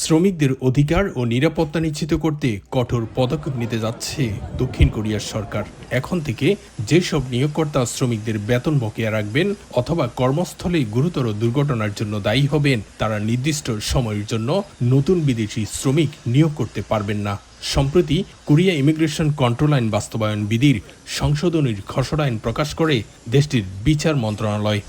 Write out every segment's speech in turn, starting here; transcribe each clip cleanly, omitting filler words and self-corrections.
শ্রমিকদের অধিকার ও নিরাপত্তা নিশ্চিত করতে কঠোর পদক্ষেপ নিতে যাচ্ছে দক্ষিণ কোরিয়ার সরকার। এখন থেকে যেসব নিয়োগকর্তা শ্রমিকদের বেতন বকেয়া রাখবেন অথবা কর্মস্থলে গুরুতর দুর্ঘটনার জন্য দায়ী হবেন, তারা নির্দিষ্ট সময়ের জন্য নতুন বিদেশি শ্রমিক নিয়োগ করতে পারবেন না। সম্প্রতি কোরিয়া ইমিগ্রেশন কন্ট্রোল আইন বাস্তবায়ন বিধির সংশোধনীর খসড়া আইন প্রকাশ করে দেশটির বিচার মন্ত্রণালয়।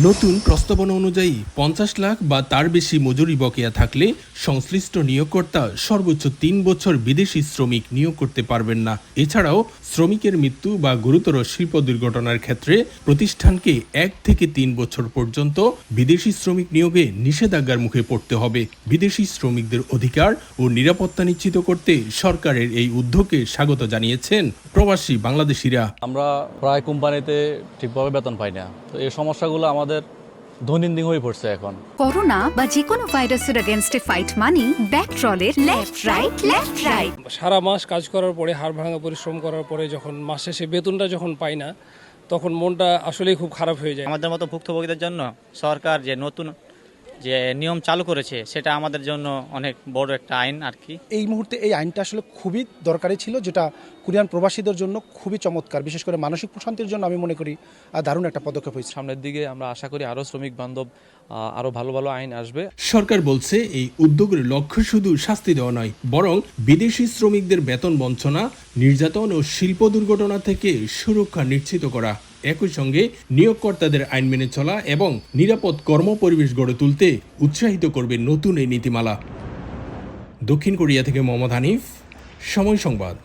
নতুন প্রস্তাবনা অনুযায়ী 50 লাখ বা তার বেশি মজুরি বকেয়া থাকলে সংশ্লিষ্ট নিয়োগকর্তা সর্বোচ্চ 3 বছর বিদেশি শ্রমিক নিয়োগ করতে পারবেন না। এছাড়াও শ্রমিকের মৃত্যু বা গুরুতর শিল্প দুর্ঘটনার ক্ষেত্রে প্রতিষ্ঠানকে 1 থেকে 3 বছর পর্যন্ত বিদেশি শ্রমিক নিয়োগে নিষেধাজ্ঞার মুখে পড়তে হবে। বিদেশি শ্রমিকদের অধিকার ও নিরাপত্তা নিশ্চিত করতে সরকারের এই উদ্যোগকে স্বাগত জানিয়েছেন প্রবাসী বাংলাদেশিরা। আমরা প্রায় কোম্পানিতে ঠিকভাবে বেতন পাই না, তো এই সমস্যাগুলো আমাদের দৈনন্দিন হয়ে পড়ছে এখন। করোনা বা যে কোনো ভাইরাসের এগেইনস্টে ফাইট মানি ব্যাকট্রলের লেফট রাইট। সারা মাস কাজ করার পরে, হাড় ভাঙা পরিশ্রম করার পরে যখন মাস শেষে বেতনটা যখন পাই না, তখন মনটা আসলেই খুব খারাপ হয়ে যায়। আমাদের মতো ভুক্তভোগীদের জন্য সরকার যে নতুন যে নিয়ম চালু করেছে, সেটা আমাদের জন্য অনেক বড় একটা আইন আর কি। এই মুহূর্তে এই আইনটা আসলে খুবই দরকারি ছিল, যেটা কোরিয়ান প্রবাসীদের জন্য খুবই চমৎকার, বিশেষ করে মানসিক প্রশান্তির জন্য আমি মনে করি দারুণ একটা পদক্ষেপ হয়েছে। সামনের দিকে আমরা আশা করি আরও শ্রমিক বান্ধব আরও ভালো ভালো আইন আসবে। সরকার বলছে এই উদ্যোগের লক্ষ্য শুধু শাস্তি দেওয়া নয়, বরং বিদেশি শ্রমিকদের বেতন বঞ্চনা, নির্যাতন ও শিল্প দুর্ঘটনা থেকে সুরক্ষা নিশ্চিত করা। একই সঙ্গে নিয়োগকর্তাদের আইন মেনে চলা এবং নিরাপদ কর্মপরিবেশ গড়ে তুলতে উৎসাহিত করবে নতুন এই নীতিমালা। দক্ষিণ কোরিয়া থেকে মোহাম্মদ হানিফ, সময় সংবাদ।